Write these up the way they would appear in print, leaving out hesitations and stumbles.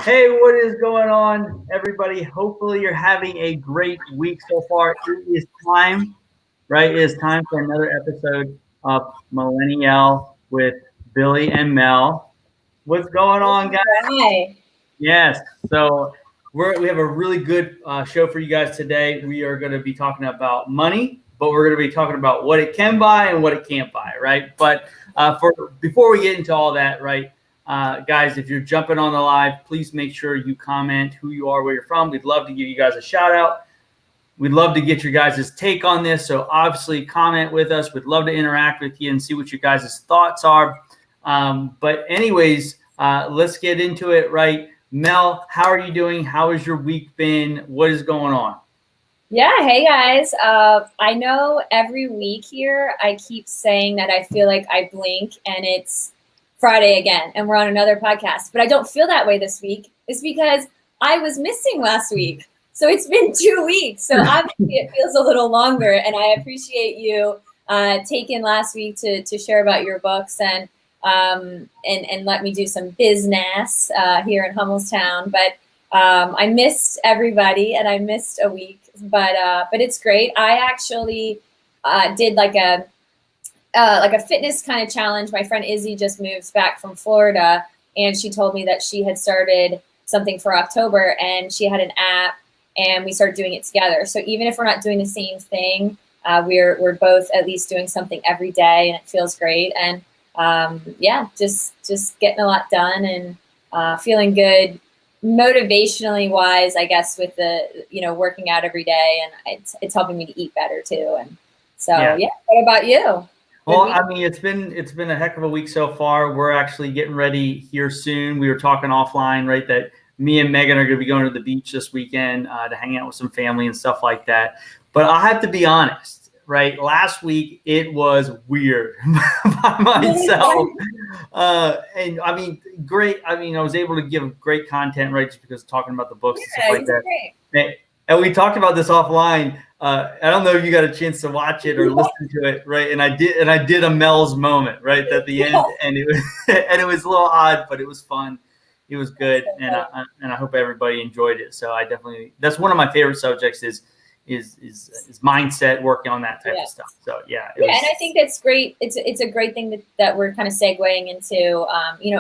Hey, what is going on, everybody? Hopefully, you're having a great week so far. It is time, right? It is time for another episode of Millennial with Billy and Mel. What's going on, guys? Right. Yes. So we have a really good show for you guys today. We are going to be talking about money, but we're going to be talking about what it can buy and what it can't buy, right? But for before we get into all that, right, guys, if you're jumping on the live, please make sure you comment who you are, where you're from. We'd love to give you guys a shout out. We'd love to get your guys' take on this. So obviously, comment with us. We'd love to interact with you and see what your guys' thoughts are. But anyways, let's get into it, right? Mel, how are you doing? How has your week been? What is going on? Yeah. Hey, guys. I know every week here I keep saying that I feel like I blink and it's Friday again and we're on another podcast. But I don't feel that way this week. It's because I was missing last week. So it's been 2 weeks. So obviously it feels a little longer. And I appreciate you taking last week to share about your books and let me do some business here in Hummelstown. But I missed everybody and I missed a week, but it's great. I actually did like a fitness kind of challenge. My friend Izzy just moved back from Florida, and she told me that she had started something for October, and she had an app, and we started doing it together. So even if we're not doing the same thing, we're both at least doing something every day, and it feels great. And yeah, just getting a lot done and feeling good. Motivationally wise, I guess, with the working out every day, and it's helping me to eat better too. And so yeah. What about you? Well, I mean, it's been a heck of a week so far. We're actually getting ready here soon. We were talking offline, right, that me and Megan are going to be going to the beach this weekend to hang out with some family and stuff like that. But I have to be honest, right? Last week it was weird by myself. And I mean, great. I mean, I was able to give great content, right? Just because talking about the books and stuff like that. Great. And we talked about this offline. I don't know if you got a chance to watch it or listen to it, right? And I did a Mel's moment, right, at the end, and it was a little odd, but it was fun. It was good, and I hope everybody enjoyed it. So that's one of my favorite subjects is mindset, working on that type of stuff. So yeah. And I think that's great. It's a great thing that we're kind of segueing into.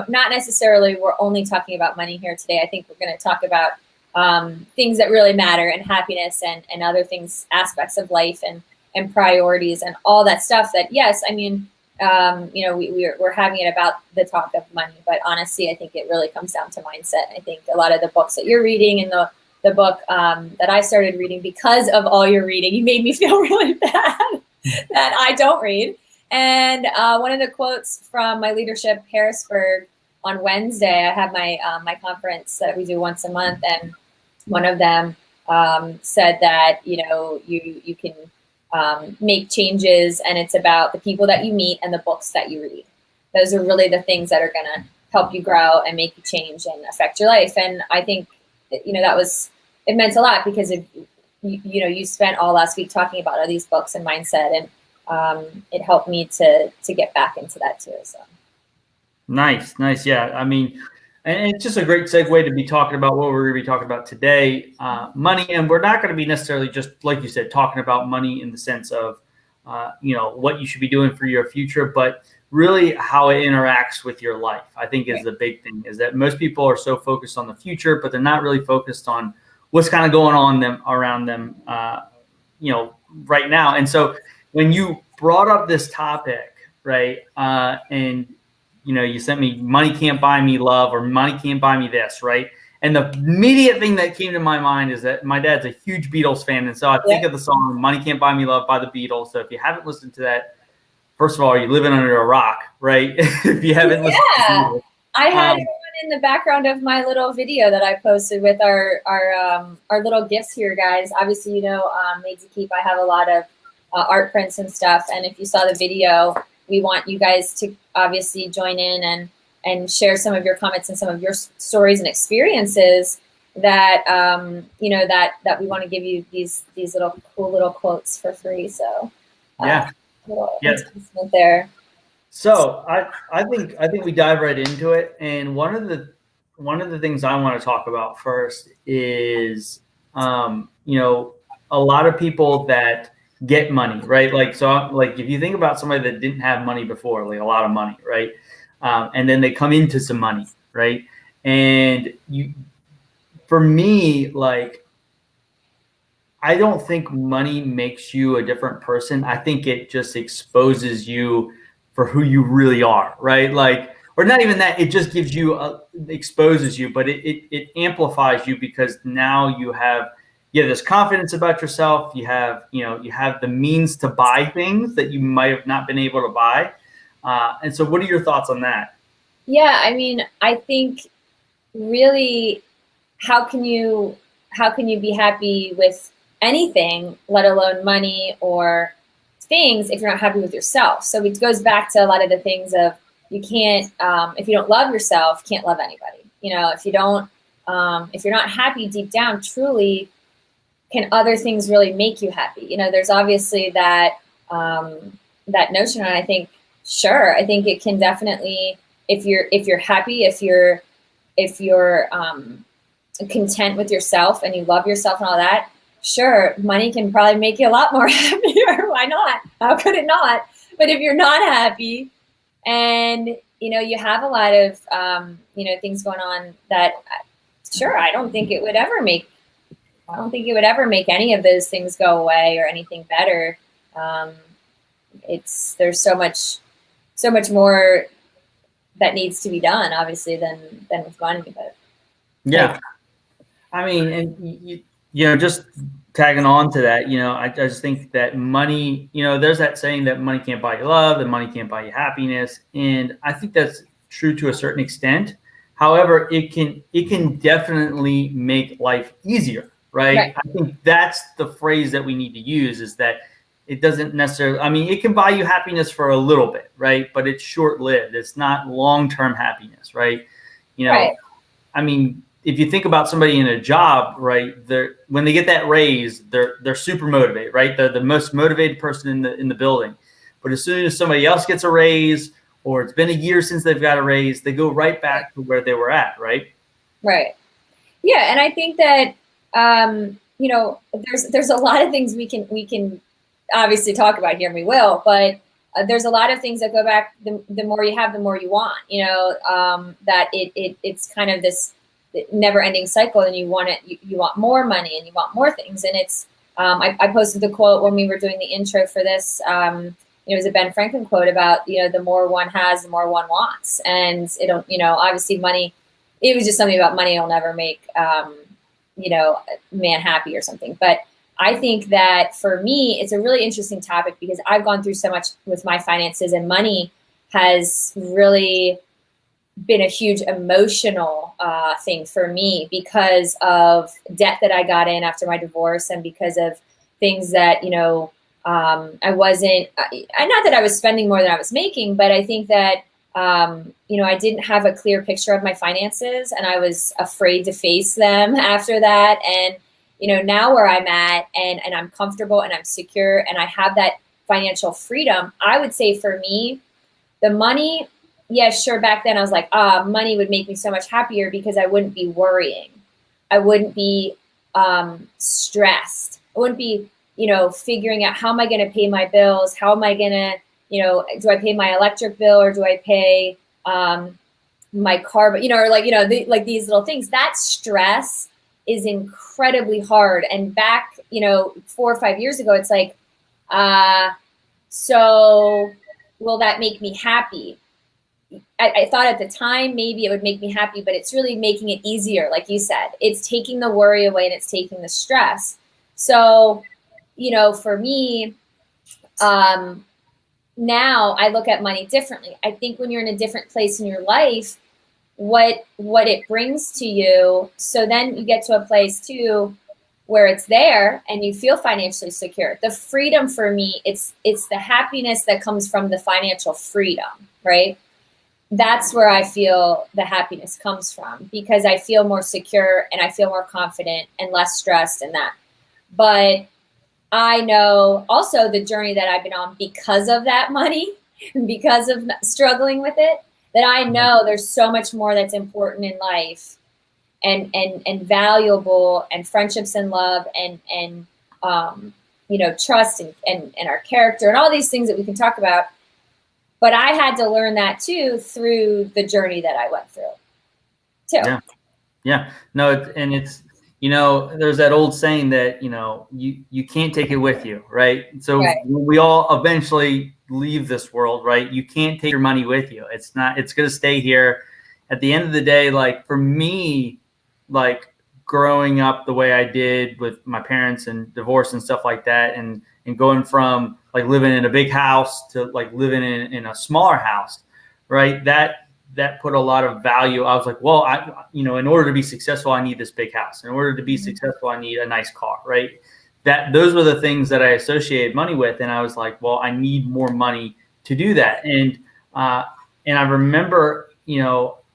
Not necessarily we're only talking about money here today. I think we're going to talk about things that really matter, and happiness and other things, aspects of life and priorities and all that stuff that, yes, I mean, we're having it about the talk of money, but honestly, I think it really comes down to mindset. I think a lot of the books that you're reading and the book that I started reading because of all your reading, you made me feel really bad that I don't read. And one of the quotes from my leadership Harrisburg on Wednesday, I have my conference that we do once a month, and one of them said that you can make changes, and it's about the people that you meet and the books that you read. Those are really the things that are going to help you grow and make you change and affect your life. And I think it meant a lot because you spent all last week talking about all these books and mindset, and it helped me to get back into that too. So nice. Yeah, I mean, and it's just a great segue to be talking about what we're going to be talking about today, money. And we're not going to be necessarily just, like you said, talking about money in the sense of, what you should be doing for your future, but really how it interacts with your life. I think is the big thing, is that most people are so focused on the future, but they're not really focused on what's kind of going on around them, right now. And so when you brought up this topic, right, and you sent me "Money Can't Buy Me Love" or "Money Can't Buy Me This," right? And the immediate thing that came to my mind is that my dad's a huge Beatles fan, and so I think of the song "Money Can't Buy Me Love" by the Beatles. So if you haven't listened to that, first of all, you're living under a rock, right? If you haven't listened to Beatles. I had one in the background of my little video that I posted with our little gifts here, guys. Obviously, Made to Keep, I have a lot of art prints and stuff, and if you saw the video, we want you guys to obviously join in and share some of your comments and some of your stories and experiences that that we want to give you these little cool little quotes for free. So there. So I think we dive right into it. And one of the one of the things I want to talk about first is, a lot of people that get money, right? Like, so like if you think about somebody that didn't have money before, like a lot of money, right? And then they come into some money, right? And for me, like, I don't think money makes you a different person. I think it just exposes you for who you really are, right? Like, or not even that. It just gives you, exposes you, but it amplifies you because now you have this confidence about yourself. You have the means to buy things that you might have not been able to buy. And so, what are your thoughts on that? Yeah, I mean, I think really, how can you be happy with anything, let alone money or things, if you're not happy with yourself? So it goes back to a lot of the things of, you can't, if you don't love yourself, can't love anybody. If you don't, if you're not happy deep down, truly, can other things really make you happy? There's obviously that that notion, and I think, sure, I think it can definitely, if you're happy, if you're content with yourself and you love yourself and all that, sure, money can probably make you a lot more happier. Why not? How could it not? But if you're not happy and you have a lot of things going on, that sure, I don't think it would ever make any of those things go away or anything better. There's so much more that needs to be done, obviously, than with money. But Yeah. I mean, and just tagging on to that, I just think that money, there's that saying that money can't buy you love, that money can't buy you happiness, and I think that's true to a certain extent. However, it can definitely make life easier, right? I think that's the phrase that we need to use, is that it doesn't necessarily, I mean, it can buy you happiness for a little bit, right? But it's short-lived. It's not long-term happiness, right? Right. I mean, if you think about somebody in a job, right, when they get that raise, they're super motivated, right? They're the most motivated person in the building. But as soon as somebody else gets a raise, or it's been a year since they've got a raise, they go right back to where they were at, right? Right. Yeah, and I think that there's a lot of things we can obviously talk about here, and we will, but there's a lot of things that go back. The more you have, the more you want. That it's kind of this never-ending cycle, and you want more money, and you want more things. And it's I posted the quote when we were doing the intro for this. It was a Ben Franklin quote about the more one has, the more one wants, and obviously money. It was just something about money will never make a man happy or something. But I think that for me, it's a really interesting topic because I've gone through so much with my finances, and money has really been a huge emotional thing for me because of debt that I got in after my divorce, and because of things that, I wasn't, not that I was spending more than I was making, but I think that, I didn't have a clear picture of my finances, and I was afraid to face them after that. And, now where I'm at, and I'm comfortable and I'm secure and I have that financial freedom, I would say for me, the money, yeah, sure. Back then I was like, money would make me so much happier because I wouldn't be worrying. I wouldn't be stressed. I wouldn't be, figuring out, how am I going to pay my bills? How am I going to, do I pay my electric bill, or do I pay my car? But, like these little things, that stress is incredibly hard. And back, 4 or 5 years ago, it's like, so will that make me happy? I thought at the time maybe it would make me happy, but it's really making it easier. Like you said, it's taking the worry away and it's taking the stress. So, for me, now I look at money differently. I think when you're in a different place in your life, what it brings to you. So then you get to a place too where it's there and you feel financially secure. The freedom for me, it's the happiness that comes from the financial freedom, right? That's where I feel the happiness comes from, because I feel more secure and I feel more confident and less stressed in that. But I know also the journey that I've been on because of that money, because of struggling with it, that I know there's so much more that's important in life and valuable, and friendships and love and trust and our character and all these things that we can talk about. But I had to learn that too through the journey that I went through too. Yeah. No, it's, there's that old saying that, you can't take it with you, right? So Right. we all eventually leave this world, right? You can't take your money with you. It's going to stay here. At the end of the day, like for me, like growing up the way I did with my parents and divorce and stuff like that, and going from like living in a big house to like living in a smaller house, right? That put a lot of value. I was like, well, in order to be successful, I need this big house. In order to be successful, I need a nice car, right? Those were the things that I associated money with. And I was like, well, I need more money to do that. And I remember,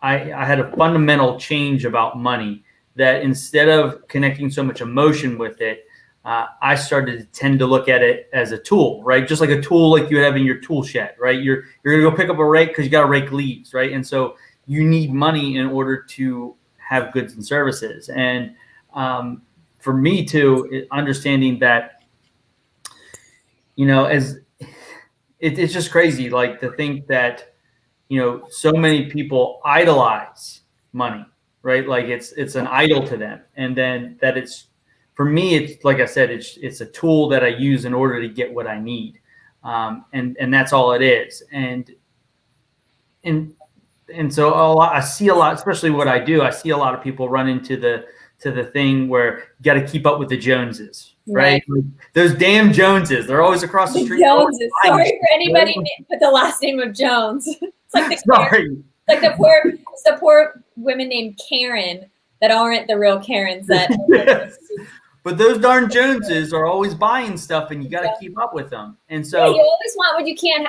I had a fundamental change about money, that instead of connecting so much emotion with it, I started to tend to look at it as a tool, right? Just like a tool like you have in your tool shed, right? You're going to go pick up a rake because you got to rake leaves, right? And so you need money in order to have goods and services. And for me too, understanding that, as it's just crazy, like to think that, so many people idolize money, right? Like it's an idol to them. And then that for me, it's like I said, it's a tool that I use in order to get what I need. And that's all it is. And so I see a lot, especially what I do, I see a lot of people run into the thing where you got to keep up with the Joneses, right? Like, those damn Joneses, they're always across the street. Joneses. Sorry for anybody with the last name of Jones. It's like the poor women named Karen that aren't the real Karens that. Yes. But those darn Joneses are always buying stuff, and you got to keep up with them. And so you always want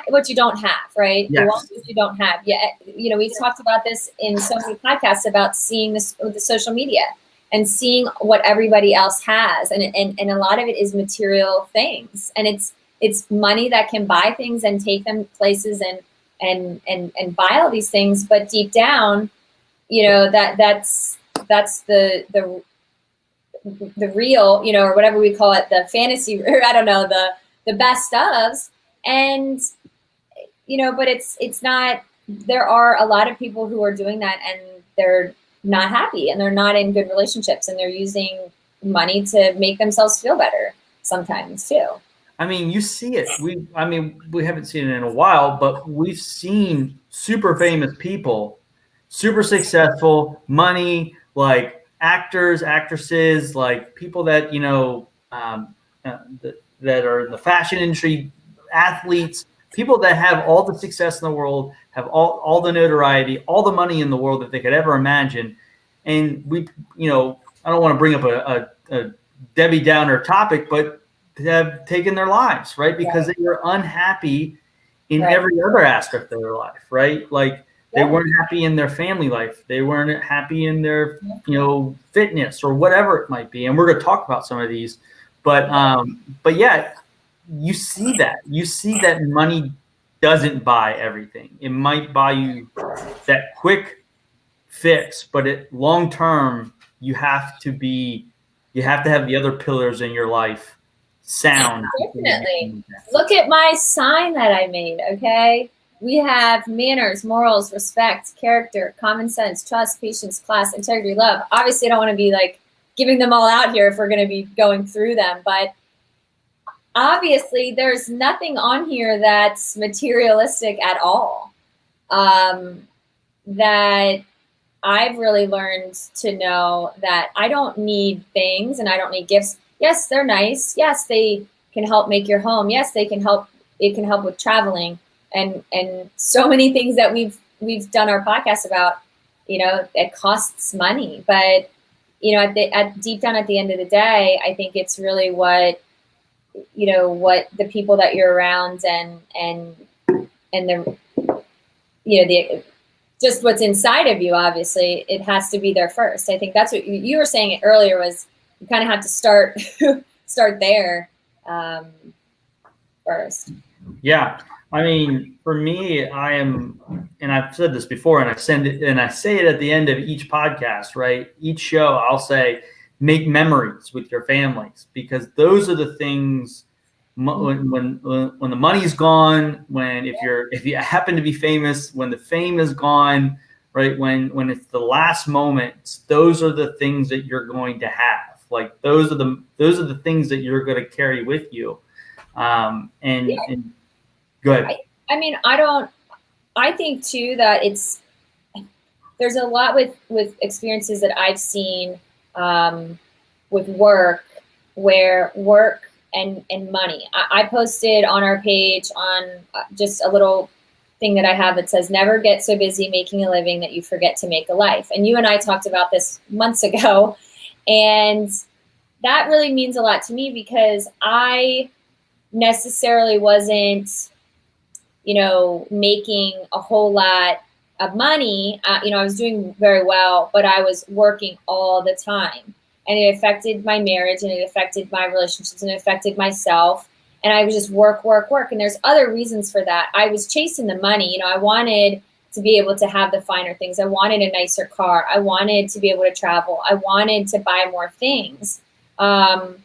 what you don't have, right? Yes. You want what you don't have. Yeah, we've talked about this in so many podcasts about seeing the social media and seeing what everybody else has, and a lot of it is material things, and it's money that can buy things and take them places and buy all these things, but deep down, that's the real, or whatever we call it, the fantasy, or I don't know, the best ofs. And, but it's not, there are a lot of people who are doing that and they're not happy and they're not in good relationships, and they're using money to make themselves feel better sometimes too. I mean, you see it. We haven't seen it in a while, but we've seen super famous people, super successful, money, like actors, actresses, like people that, that are in the fashion industry, athletes, people that have all the success in the world, have all the notoriety, all the money in the world that they could ever imagine. And we, I don't want to bring up a Debbie Downer topic, but have taken their lives, right? Because they were unhappy in every other aspect of their life, right? Like they weren't happy in their family life. They weren't happy in their, fitness or whatever it might be. And we're going to talk about some of these, but yeah, you see that money doesn't buy everything. It might buy you that quick fix, but long term, you have to have the other pillars in your life sound. Definitely. Look at my sign that I made, okay? We have manners, morals, respect, character, common sense, trust, patience, class, integrity, love. Obviously, I don't want to be like giving them all out here if we're going to be going through them, but obviously there's nothing on here that's materialistic at all. That I've really learned to know that I don't need things and I don't need gifts. Yes, they're nice. Yes, they can help make your home. Yes, it can help with traveling and so many things that we've done our podcast about. It costs money, but at deep down at the end of the day, I think it's really what the people that you're around and the the just what's inside of you. Obviously, it has to be there first. I think that's what you were saying earlier, was you kind of have to start there first. Yeah. I mean, for me, and I've said this before, and I say it at the end of each podcast, right? Each show, I'll say, make memories with your families, because those are the things. When the money's gone, if you happen to be famous, when the fame is gone, right? When it's the last moments, those are the things that you're going to have. Like those are the things that you're going to carry with you. And go ahead. I mean, I think too that there's a lot with experiences that I've seen with work, where work and money. I posted on our page on just a little thing that I have that says, never get so busy making a living that you forget to make a life. And you and I talked about this months ago. And that really means a lot to me, because I necessarily wasn't, making a whole lot of money. I was doing very well, but I was working all the time. And it affected my marriage, and it affected my relationships, and it affected myself. And I was just work. And there's other reasons for that. I was chasing the money. I wanted to be able to have the finer things. I wanted a nicer car. I wanted to be able to travel. I wanted to buy more things. But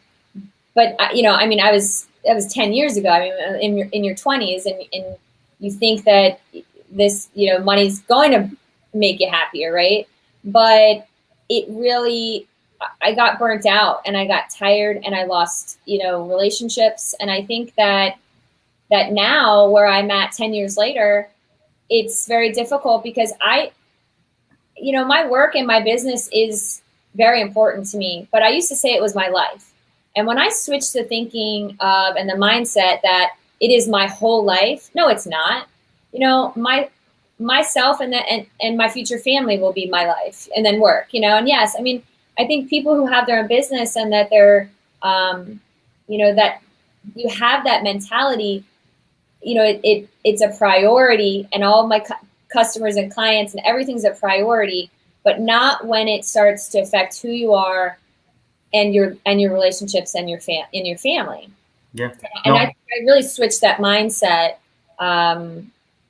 that was 10 years ago. I mean, in your 20s, and you think that this, money's going to make you happier, right? But it really, I got burnt out, and I got tired, and I lost, relationships. And I think that now, where I'm at 10 years later, it's very difficult, because my work and my business is very important to me, but I used to say it was my life. And when I switched to thinking of, and the mindset that it is my whole life, no, it's not. Myself and my future family will be my life, and then work, and yes, I mean, I think people who have their own business, and that they're, that you have that mentality, it's a priority, and all of my customers and clients and everything's a priority, but not when it starts to affect who you are and your relationships and your family. Yeah. And I really switched that mindset,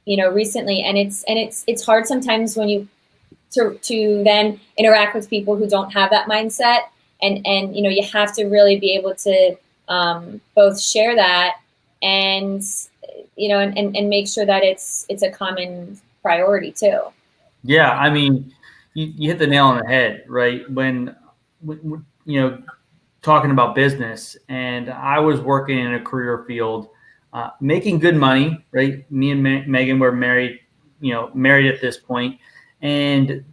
recently, and it's hard sometimes when you to then interact with people who don't have that mindset, and you have to really be able to both share that and and make sure that it's a common priority too. Yeah, I mean, you hit the nail on the head, right? When talking about business, and I was working in a career field, making good money, right? Me and Megan were married at this point. And,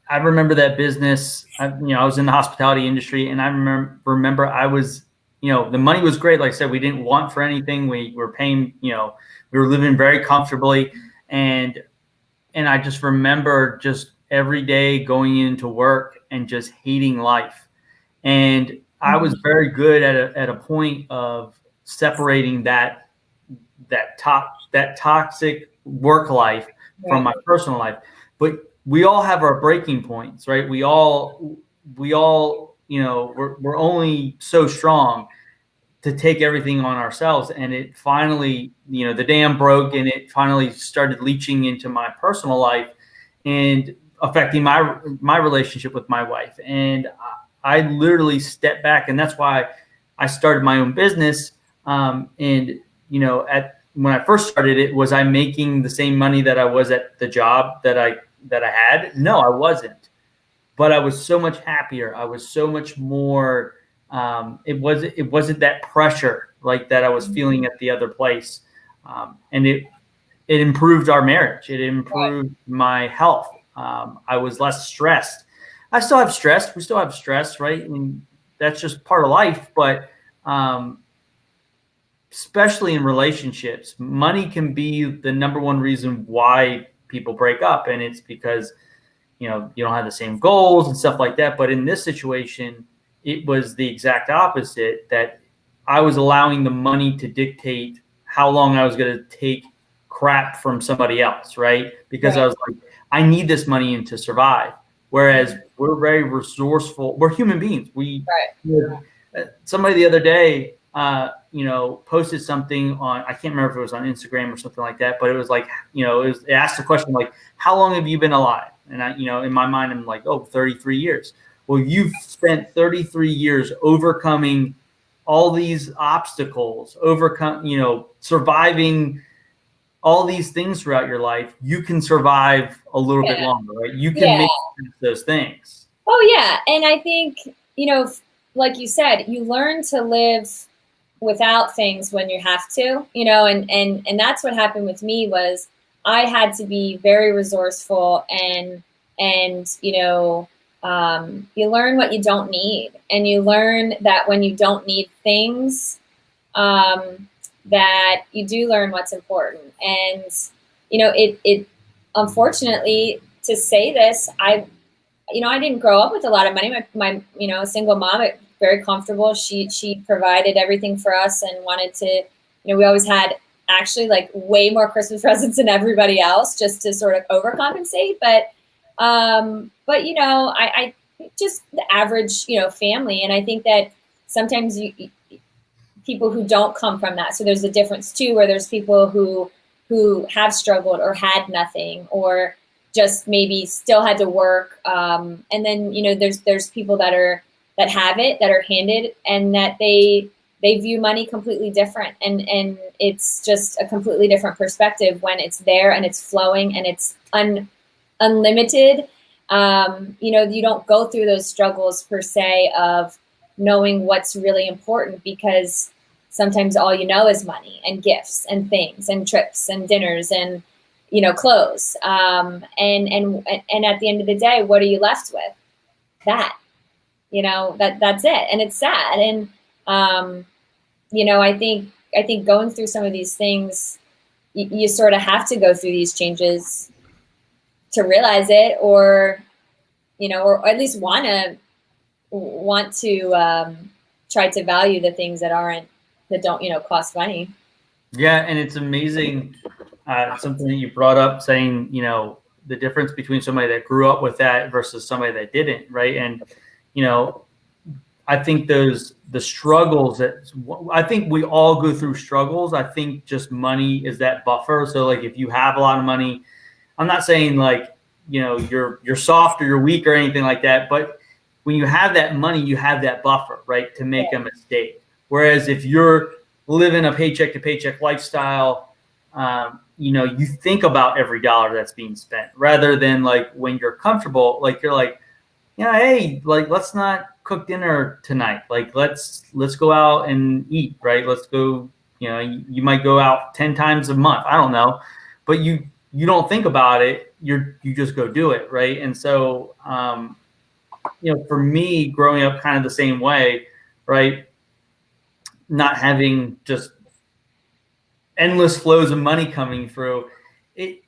I remember that business, I was in the hospitality industry, and I remember I was, the money was great. Like I said, we didn't want for anything. We were paying, we were living very comfortably. And I just remember just every day going into work and just hating life. And I was very good at a point of separating that toxic work life from my personal life. But we all have our breaking points, right? We all, we're only so strong to take everything on ourselves. And it finally, the dam broke, and it finally started leaching into my personal life and affecting my relationship with my wife. And I literally stepped back, and that's why I started my own business. When I first started it, was I making the same money that I was at the job that I had? No, I wasn't. But I was so much happier. I was so much more. It wasn't that pressure like that I was feeling at the other place, and it improved our marriage. It improved my health. I was less stressed. I still have stress. We still have stress, right? I mean, that's just part of life. But especially in relationships, money can be the number one reason why people break up. And it's because, you don't have the same goals and stuff like that. But in this situation, it was the exact opposite, that I was allowing the money to dictate how long I was going to take crap from somebody else, right? Because I was like, I need this money in to survive. Whereas we're very resourceful. We're human beings. Somebody the other day, posted something on, I can't remember if it was on Instagram or something like that, but it was like, it asked the question like, how long have you been alive? And I, in my mind, I'm like, 33 years. Well, you've spent 33 years overcoming all these obstacles, surviving all these things throughout your life. You can survive a little bit longer, right? You can make those things. Oh yeah. And I think, like you said, you learn to live without things when you have to, and that's what happened with me. Was I had to be very resourceful, and you learn what you don't need, and you learn that when you don't need things, that you do learn what's important. And it unfortunately, to say this, I didn't grow up with a lot of money. My single mom, very comfortable. She provided everything for us and wanted to, we always had actually like way more Christmas presents than everybody else, just to sort of overcompensate. But I just the average, family. And I think that sometimes people who don't come from that. So there's a difference too, where there's people who have struggled or had nothing, or just maybe still had to work. And then, there's people that have it, that are handed, and that they view money completely different. And it's just a completely different perspective when it's there and it's flowing and it's unlimited. You don't go through those struggles per se of knowing what's really important, because sometimes all you know is money and gifts and things and trips and dinners and clothes. And at the end of the day, what are you left with? That's it. And it's sad. And I think going through some of these things, you sort of have to go through these changes to realize it, or at least want to try to value the things that don't cost money. Yeah, and it's amazing. Something that you brought up, saying the difference between somebody that grew up with that versus somebody that didn't, right? And I think the struggles I think we all go through struggles. I think just money is that buffer. So like if you have a lot of money, I'm not saying like you're soft or you're weak or anything like that, but when you have that money, you have that buffer, right, to make a mistake. Whereas if you're living a paycheck to paycheck lifestyle, you think about every dollar that's being spent, rather than like when you're comfortable, like you're like, hey, like let's not cook dinner tonight. Like let's go out and eat, right? Let's go. You might go out 10 times a month. I don't know, but you don't think about it. You just go do it, right? And so, for me, growing up kind of the same way, right? Not having just endless flows of money coming through,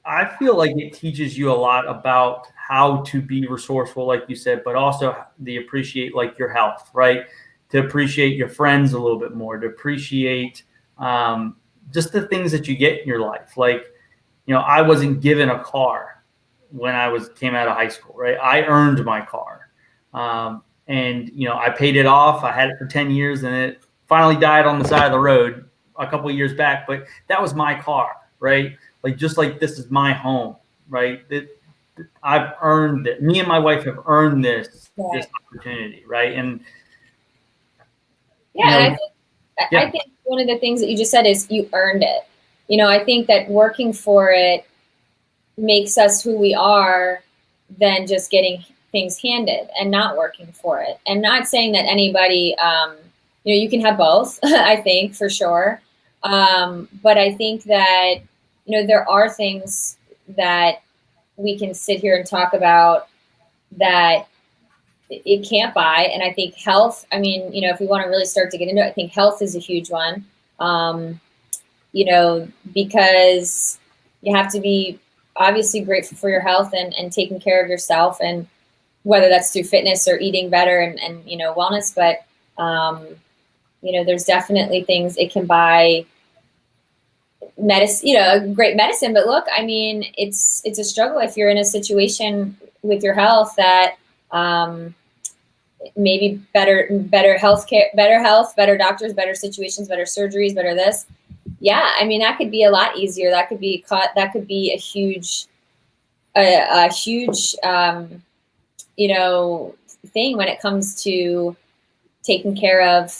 I feel like it teaches you a lot about how to be resourceful, like you said, but also the appreciate like your health, right? To appreciate your friends a little bit more, to appreciate just the things that you get in your life. Like, I wasn't given a car when I came out of high school, right? I earned my car. And I paid it off. I had it for 10 years and it finally died on the side of the road a couple of years back, but that was my car, right? Like, just like this is my home, right? I've earned it. Me and my wife have earned this opportunity, right? And I think one of the things that you just said is you earned it. I think that working for it makes us who we are than just getting things handed and not working for it. And not saying that anybody, you can have both, I think, for sure. But I think that, there are things that we can sit here and talk about that it can't buy. And I think health, if we want to really start to get into it, I think health is a huge one. Because you have to be obviously grateful for your health and taking care of yourself, and whether that's through fitness or eating better and wellness. But, there's definitely things it can buy medicine, great medicine. But look, it's a struggle if you're in a situation with your health that, maybe better health, better doctors, better situations, better surgeries, better this. Yeah, I mean, that could be a lot easier. That could be a huge, thing when it comes to taking care of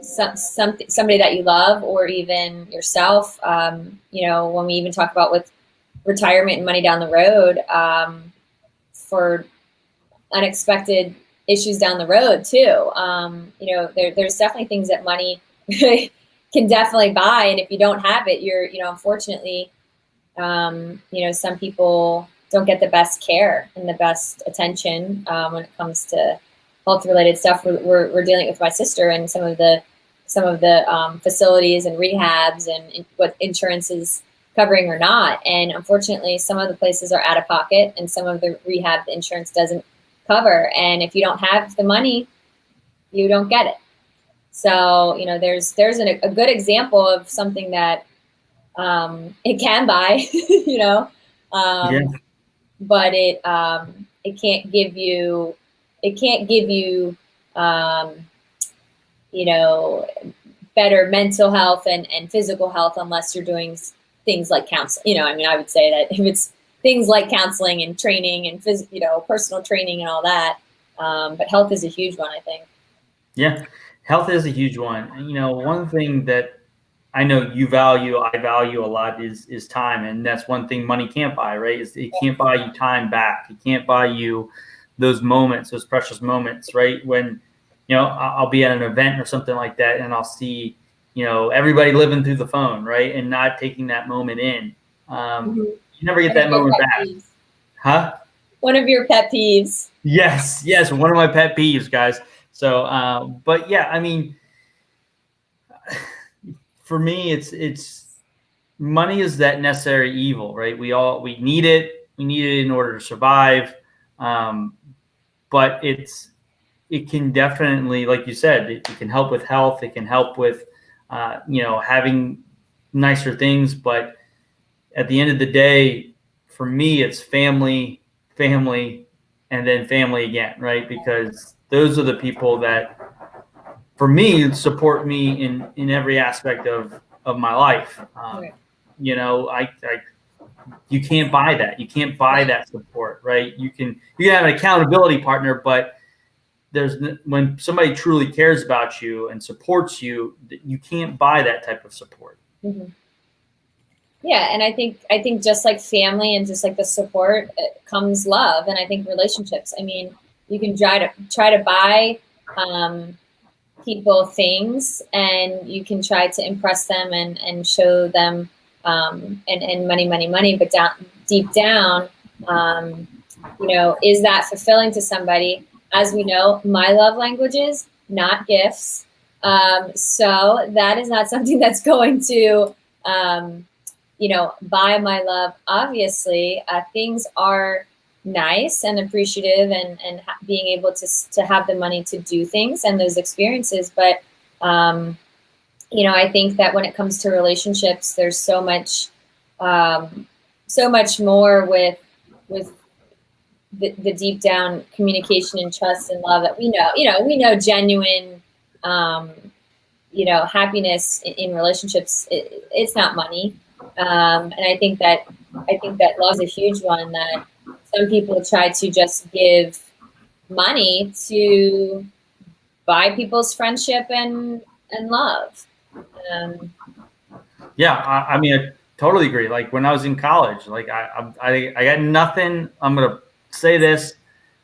somebody that you love, or even yourself. When we even talk about with retirement and money down the road, for unexpected issues down the road too. There's definitely things that money can definitely buy, and if you don't have it, you're, unfortunately, some people don't get the best care and the best attention when it comes to health related stuff. We're dealing with my sister and some of the facilities and rehabs and what insurance is covering or not. And unfortunately, some of the places are out of pocket, and some of the rehab the insurance doesn't cover. And if you don't have the money, you don't get it. So, there's a good example of something that it can buy, but it can't give you, better mental health and physical health unless you're doing things like counseling. I would say that if it's things like counseling and training and personal training and all that, but health is a huge one, I think. Yeah, health is a huge one. One thing that I know I value a lot is time. And that's one thing money can't buy, right? It can't buy you time back. It can't buy you those moments, those precious moments, right? When, I'll be at an event or something like that, and I'll see, everybody living through the phone, right? And not taking that moment in. You never get that moment back. Huh? One of your pet peeves. Yes. One of my pet peeves, guys. So, but yeah, I mean, for me, it's money is that necessary evil, right? We need it. We need it in order to survive. But it can definitely, like you said, it can help with health. It can help with, having nicer things. But at the end of the day, for me, it's family, and then family again, right? Because those are the people that, for me, support me in every aspect of my life. Right. You can't buy that. You can't buy that support, right? You can have an accountability partner, but when somebody truly cares about you and supports you, you can't buy that type of support. Mm-hmm. Yeah, and I think just like family and just like the support, comes love, and I think relationships. I mean, you can try to buy people things, and you can try to impress them and show them and money, but deep down, is that fulfilling to somebody? As we know, my love languages, not gifts. So that is not something that's going to, buy my love. Obviously, things are nice and appreciative, and being able to have the money to do things and those experiences. But, I think that when it comes to relationships, there's so much more with the deep down communication and trust and love that we know genuine, happiness in relationships. It's not money. And I think that love's a huge one, that some people try to just give money to buy people's friendship and love. Yeah, I mean, I totally agree. Like when I was in college, like I got nothing. I'm gonna say this,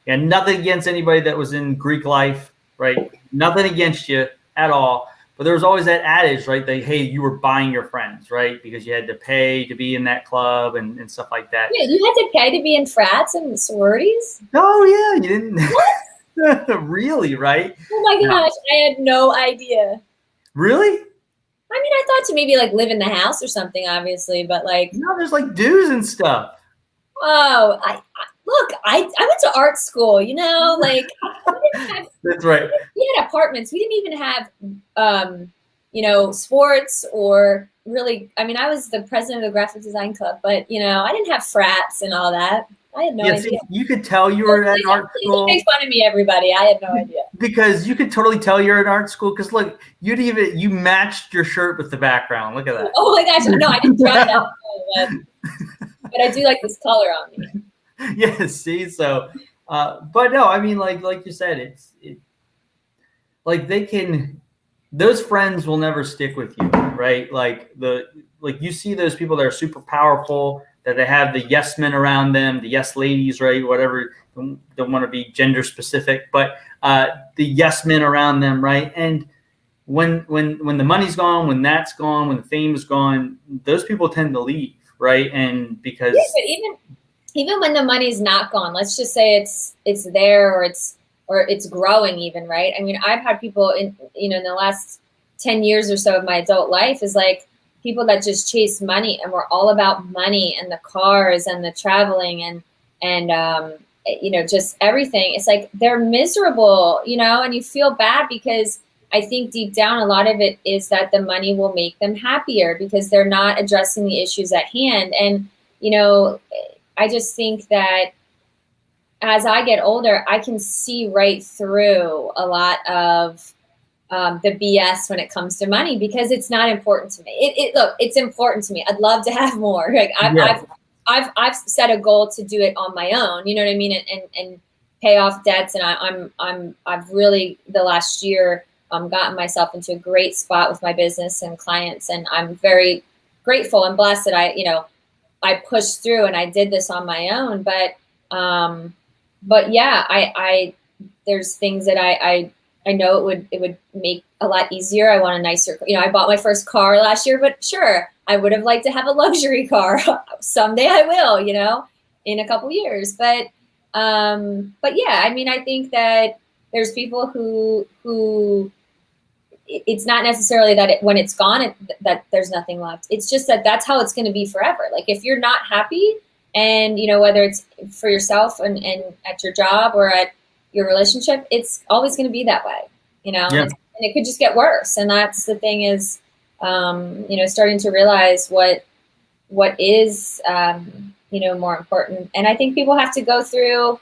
and nothing against anybody that was in Greek life, right? Nothing against you at all. But there was always that adage, right? That, hey, you were buying your friends, right? Because you had to pay to be in that club and stuff like that. Yeah, you had to pay to be in frats and sororities? Oh, yeah, you didn't. What? Really, right? Oh my gosh, I had no idea. Really? I mean, I thought to maybe like live in the house or something, obviously, but like. No, there's like dues and stuff. Oh, I went to art school, like. That's right. We had apartments. We didn't even have, sports or really. I mean, I was the president of the graphic design club, but I didn't have frats and all that. I had no Yeah, idea. see, you could tell you were at art Please school. don't make fun of me, everybody. I had no idea. Because you could totally tell you're at art school. Because look, you matched your shirt with the background. Look at that. Oh my gosh! No, I didn't try that. But I do like this color on me. Yes. See, so, but no, I mean, like you said, like those friends will never stick with you, right? Like you see those people that are super powerful, that they have the yes men around them, the yes ladies, right? Whatever, don't want to be gender specific, but the yes men around them, right? And when the money's gone, when that's gone, when the fame is gone, those people tend to leave, right? And because but even when the money's not gone, let's just say it's there or it's growing even, right? I mean, I've had people in the last 10 years or so of my adult life is like people that just chase money and were all about money and the cars and the traveling and just everything. It's like they're miserable, and you feel bad because I think deep down a lot of it is that the money will make them happier because they're not addressing the issues at hand. And I just think that as I get older, I can see right through a lot of the BS when it comes to money because it's not important to me. Look, it's important to me. I'd love to have more. Like I've set a goal to do it on my own. You know what I mean? And pay off debts. And I've really the last year gotten myself into a great spot with my business and clients, and I'm very grateful and blessed that I pushed through and I did this on my own. But yeah, I there's things that I know it would make a lot easier. I want a nicer, I bought my first car last year, but sure, I would have liked to have a luxury car. Someday I will, in a couple years. But yeah, I mean, I think that there's people who it's not necessarily that when it's gone, that there's nothing left. It's just that that's how it's going to be forever. Like if you're not happy and, whether it's for yourself and at your job or at your relationship, it's always going to be that way, Yeah. And it could just get worse. And that's the thing is, starting to realize what is, more important. And I think people have to go through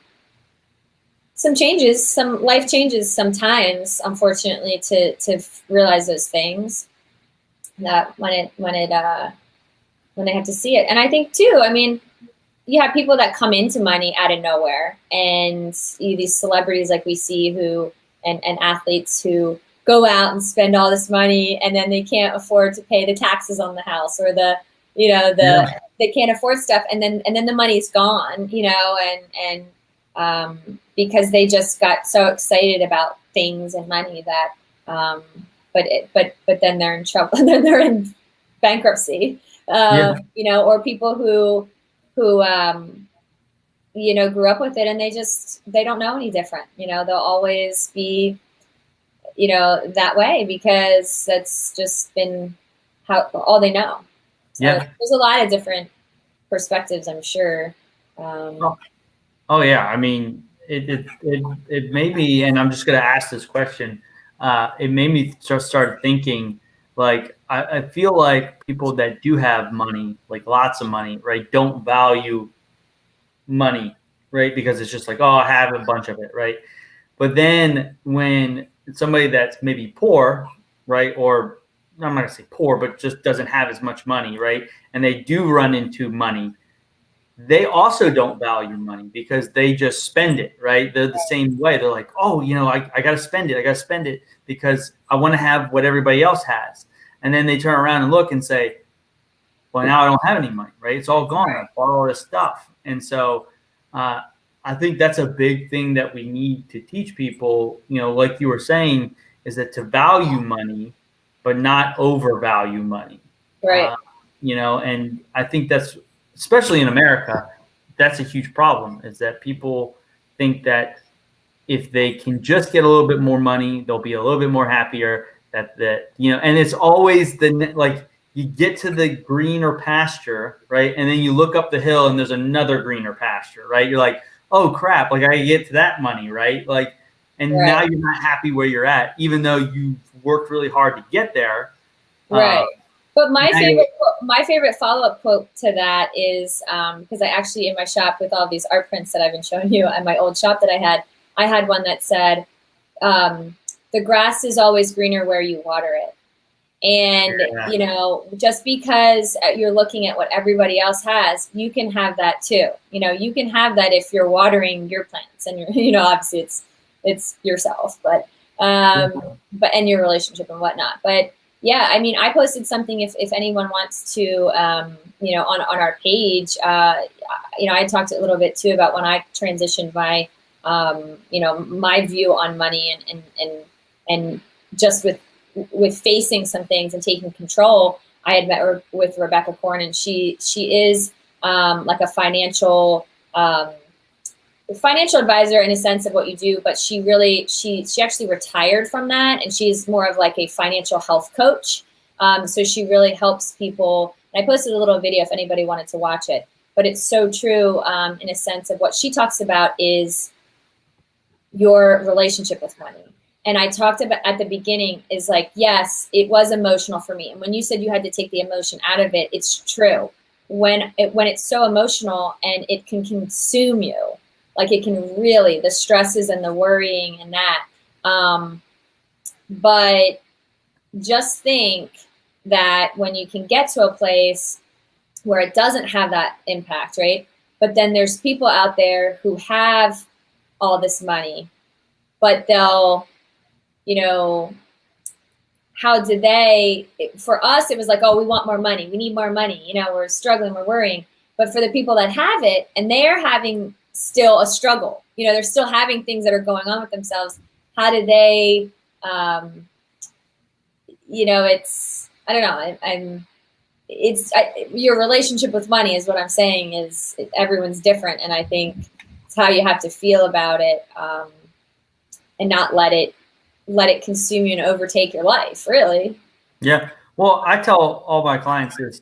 some changes, some life changes sometimes, unfortunately, to realize those things that when they have to see it. And I think too, I mean, you have people that come into money out of nowhere, and these celebrities like we see and athletes who go out and spend all this money and then they can't afford to pay the taxes on the house or they can't afford stuff. And then the money's gone, and because they just got so excited about things and money that, but then they're in trouble and then they're in bankruptcy, or people who grew up with it and they don't know any different. They'll always be, that way because that's just been all they know. So there's a lot of different perspectives, I'm sure. Oh yeah, I mean, it made me, and I'm just going to ask this question. It made me start thinking. Like I feel like people that do have money, like lots of money, right, don't value money, right, because it's just like, oh, I have a bunch of it, right. But then when somebody that's maybe poor, right, or I'm not going to say poor, but just doesn't have as much money, right, and they do run into money, they also don't value money because they just spend it, right? They're the same way. They're like, oh, I got to spend it. I got to spend it because I want to have what everybody else has. And then they turn around and look and say, well, now I don't have any money, right? It's all gone. I bought all this stuff. And so I think that's a big thing that we need to teach people, like you were saying, is that to value money, but not overvalue money. Right. And I think that's, especially in America, that's a huge problem, is that people think that if they can just get a little bit more money, they'll be a little bit more happier, and it's always you get to the greener pasture, right? And then you look up the hill and there's another greener pasture, right? You're like, oh crap, like I get to that money, right? Now you're not happy where you're at, even though you've worked really hard to get there. Right. But my favorite follow-up quote to that is because I actually, in my shop with all these art prints that I've been showing you at my old shop that I had one that said, the grass is always greener where you water it. And, you know, just because you're looking at what everybody else has, you can have that too. You know, you can have that if you're watering your plants and you're, you know, obviously it's yourself, but and your relationship and whatnot. But yeah, I mean, I posted something if anyone wants to, you know, on our page, you know, I talked a little bit too about when I transitioned my, you know, my view on money and just with facing some things and taking control. I had met with Rebecca Korn, and she is like a financial advisor in a sense of what you do, but she actually retired from that, and she's more of like a financial health coach. So she really helps people. And I posted a little video if anybody wanted to watch it, but it's so true in a sense of what she talks about is your relationship with money. And I talked about at the beginning is like, yes, it was emotional for me. And when you said you had to take the emotion out of it, it's true. When it's so emotional and it can consume you, like it can really, the stresses and the worrying and that. But just think that when you can get to a place where it doesn't have that impact, right? But then there's people out there who have all this money, but they'll, you know, how do they, for us, it was like, oh, we want more money. We need more money. You know, we're struggling, we're worrying. But for the people that have it and they're having still a struggle, you know, they're still having things that are going on with themselves. How do they, you know, it's, I don't know. Your relationship with money is what I'm saying is everyone's different. And I think it's how you have to feel about it and not let it consume you and overtake your life, really. Yeah. Well, I tell all my clients this,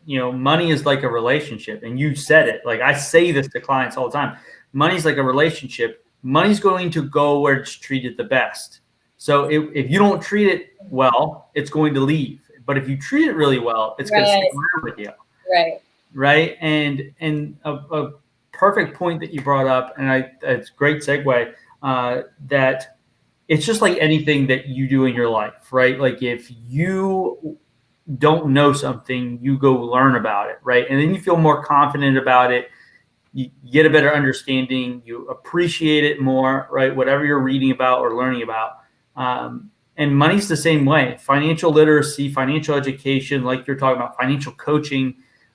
you know, money is like a relationship, and you said it. Like I say this to clients all the time. Money's like a relationship. Money's going to go where it's treated the best. So if you don't treat it well, it's going to leave. But if you treat it really well, it's going to stick around with you. Right. Right. And a perfect point that you brought up, and it's a great segue, that it's just like anything that you do in your life, right? Like if you don't know something, you go learn about it, right? And then you feel more confident about it. You get a better understanding. You appreciate it more, right? Whatever you're reading about or learning about. And money's the same way. Financial literacy, financial education, like you're talking about, financial coaching.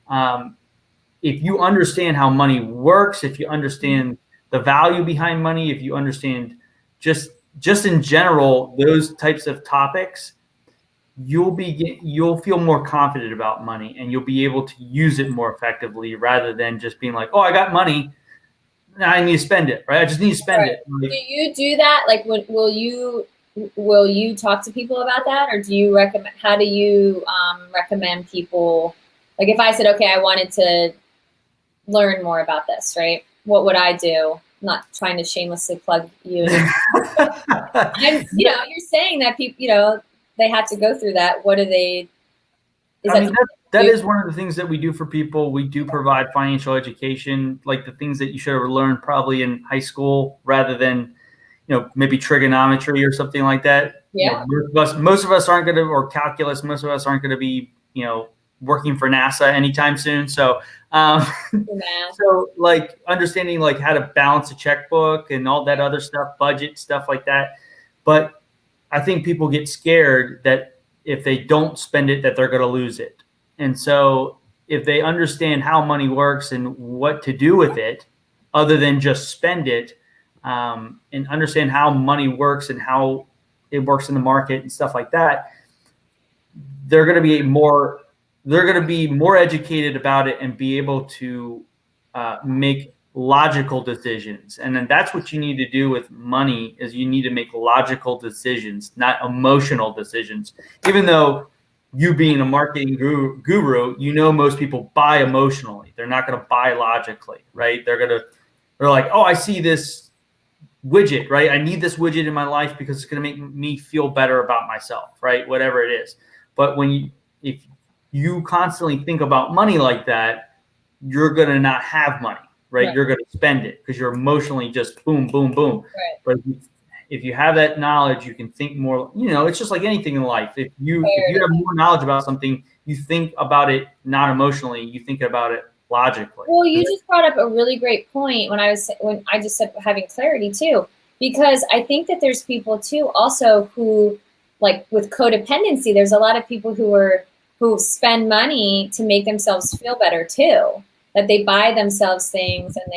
If you understand how money works, if you understand the value behind money, if you understand just in general, those types of topics, you'll feel more confident about money, and you'll be able to use it more effectively rather than just being like, oh, I got money, now I need to spend it, right? I just need to spend it. Like, do you do that? Like, will you talk to people about that, or do you recommend? How do you recommend people? Like, if I said, okay, I wanted to learn more about this, right? What would I do? I'm not trying to shamelessly plug you. You know, you're saying that people, you know, they have to go through that. What do they? That is one of the things that we do for people. We do provide financial education, like the things that you should have learned probably in high school, rather than, you know, maybe trigonometry or something like that. Yeah. You know, most of us aren't going to, or calculus. Most of us aren't going to be, you know, working for NASA anytime soon. So, so like understanding like how to balance a checkbook and all that other stuff, budget stuff like that. But I think people get scared that if they don't spend it, that they're going to lose it. And so if they understand how money works and what to do with it, other than just spend it, and understand how money works and how it works in the market and stuff like that, they're going to be more educated about it and be able to make logical decisions. And then that's what you need to do with money, is you need to make logical decisions, not emotional decisions. Even though you being a marketing guru, you know, most people buy emotionally. They're not going to buy logically, right? They're like, oh, I see this widget, right? I need this widget in my life because it's going to make me feel better about myself, right? Whatever it is. But if you constantly think about money like that, you're going to not have money, right? You're going to spend it because you're emotionally just boom, boom, boom. Right. But if you have that knowledge, you can think more, it's just like anything in life. If you have more knowledge about something, you think about it not emotionally, you think about it logically. Well, you just brought up a really great point when I just said having clarity too, because I think that there's people too also who, like with codependency, there's a lot of people who spend money to make themselves feel better too. That they buy themselves things and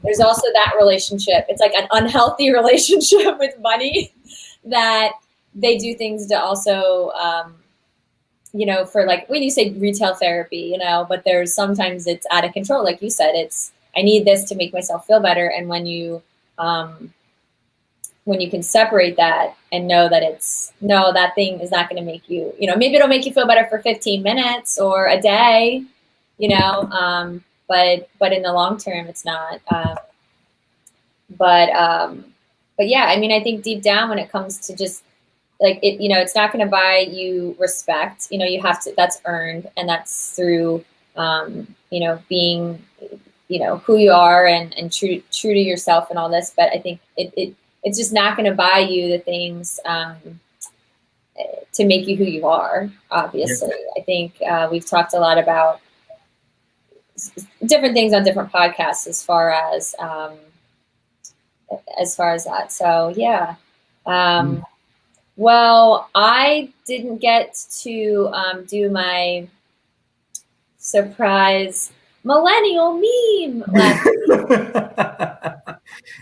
there's also that relationship. It's like an unhealthy relationship with money that they do things to also, for like when you say retail therapy, but there's sometimes it's out of control. Like you said, I need this to make myself feel better. And when you can separate that and know that that thing is not going to make you, maybe it'll make you feel better for 15 minutes or a day, but in the long term, it's not. But yeah, I mean, I think deep down when it comes to just like it, it's not going to buy you respect. You have to, that's earned, and that's through, being, who you are and true to yourself and all this. But I think it's just not going to buy you the things to make you who you are. Obviously, yeah. I think we've talked a lot about different things on different podcasts as far as that. So yeah. Well, I didn't get to do my surprise millennial meme last week.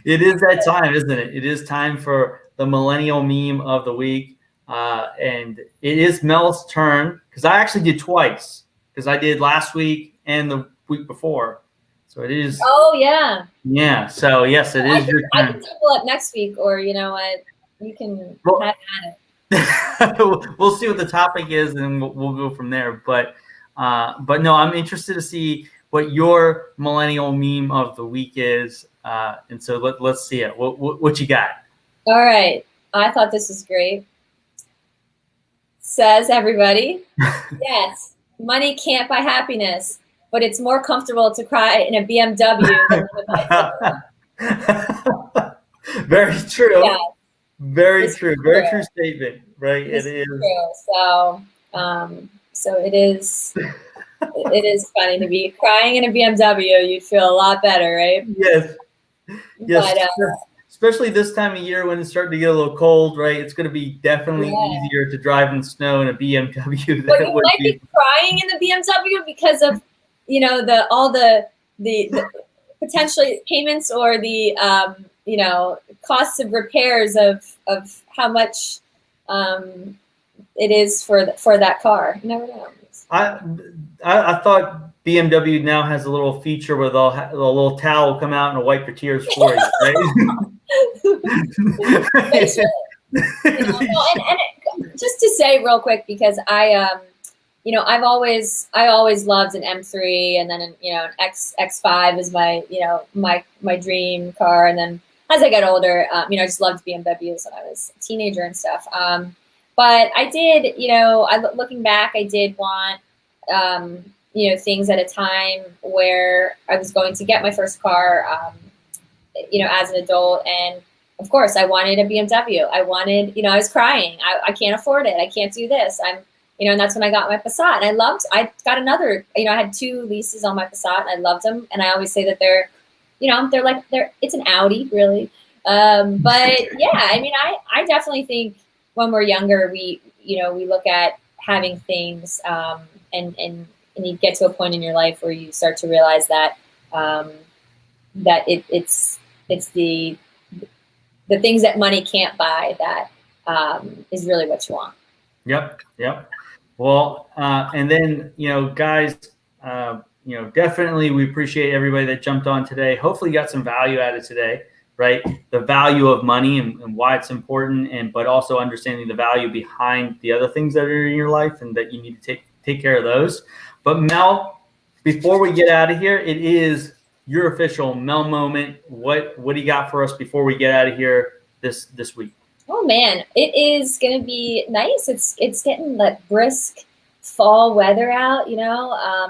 It is that time, isn't it? It is time for the millennial meme of the week. And it is Mel's turn because I actually did twice because I did last week and the week before. So it is. Oh, yeah. Yeah. So, yes, it is your turn. I can double up next week, or you know what? You can have at it. We'll see what the topic is, and we'll go from there. But no, I'm interested to see what your millennial meme of the week is. And so let's see it. What you got? All right. I thought this was great. Says everybody, yes, money can't buy happiness, but it's more comfortable to cry in a BMW than Very true. Yeah. Very true. Very true statement. Right. It is. True. So it is. It is funny to be crying in a BMW. You'd feel a lot better, right? Yes. Yes. But, especially this time of year when it's starting to get a little cold, right? It's going to be definitely easier to drive in the snow in a BMW. But you might be crying in the BMW because of, all the potentially payments or the, costs of repairs of how much it is for that car. You never know. I thought BMW now has a little feature where a little towel will come out and wipe your tears for you, right? And just to say real quick, because I've always loved an M3, and then an X5 is my dream car, and then as I got older, I just loved BMWs when I was a teenager and stuff. But I did, looking back, I did want, things at a time where I was going to get my first car, as an adult. And of course I wanted a BMW. I wanted, I was crying. I can't afford it. I can't do this. And that's when I got my Passat, and I got another, I had 2 leases on my Passat, and I loved them. And I always say that it's an Audi really. But yeah, I mean, I definitely think when we're younger, we look at having things, and you get to a point in your life where you start to realize that, it's the things that money can't buy that is really what you want. Yep. Well, and then, guys, definitely we appreciate everybody that jumped on today. Hopefully you got some value out of today, right? The value of money and why it's important, but also understanding the value behind the other things that are in your life and that you need to take care of those. But Mel, before we get out of here, it is your official Mel moment. What do you got for us before we get out of here this week? Oh man, it is going to be nice. It's getting that brisk fall weather out.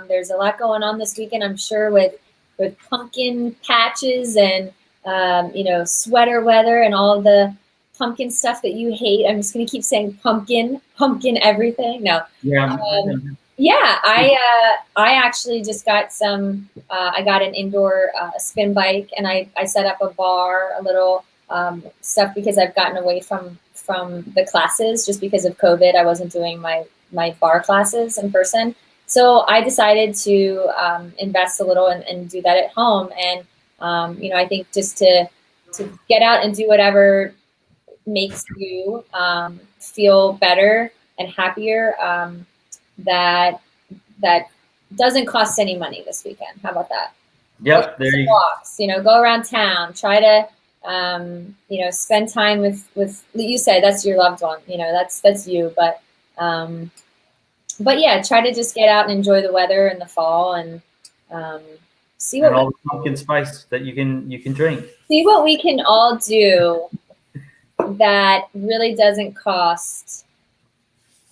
There's a lot going on this weekend, I'm sure, with pumpkin patches and sweater weather and all the pumpkin stuff that you hate. I'm just gonna keep saying pumpkin everything. No. Yeah. Yeah, I actually just got some. I got an indoor spin bike, and I set up a bar, a little stuff, because I've gotten away from the classes just because of COVID. I wasn't doing my bar classes in person, so I decided to invest a little and do that at home. And I think just to get out and do whatever makes you feel better and happier. That doesn't cost any money this weekend. How about that? Yep. There you go. Walks, go around town, try to, spend time with, you say that's your loved one, that's you, but yeah, try to just get out and enjoy the weather in the fall and see what all the pumpkin spice that you can drink. See what we can all do that really doesn't cost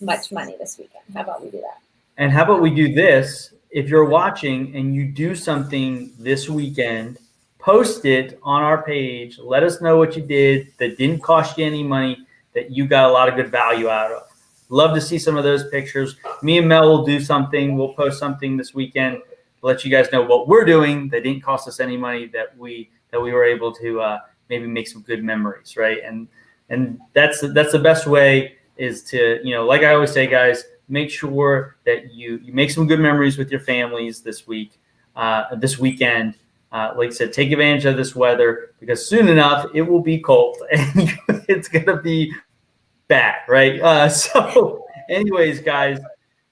much money this weekend. How about we do that? And how about we do this? If you're watching and you do something this weekend, post it on our page. Let us know what you did that didn't cost you any money, that you got a lot of good value out of. Love to see some of those pictures. Me and Mel will do something. We'll post something this weekend to let you guys know what we're doing that didn't cost us any money, that we were able to maybe make some good memories, right? And that's the best way, is to, like I always say, guys, make sure that you make some good memories with your families this weekend. Like I said, take advantage of this weather, because soon enough it will be cold and it's gonna be bad, right? So anyways, guys,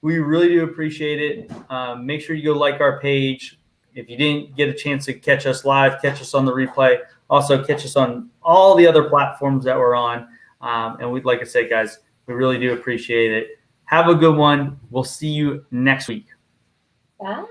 we really do appreciate it. Make sure you go like our page. If you didn't get a chance to catch us live, catch us on the replay. Also catch us on all the other platforms that we're on. And we'd like I said, guys, we really do appreciate it. Have a good one. We'll see you next week. Bye.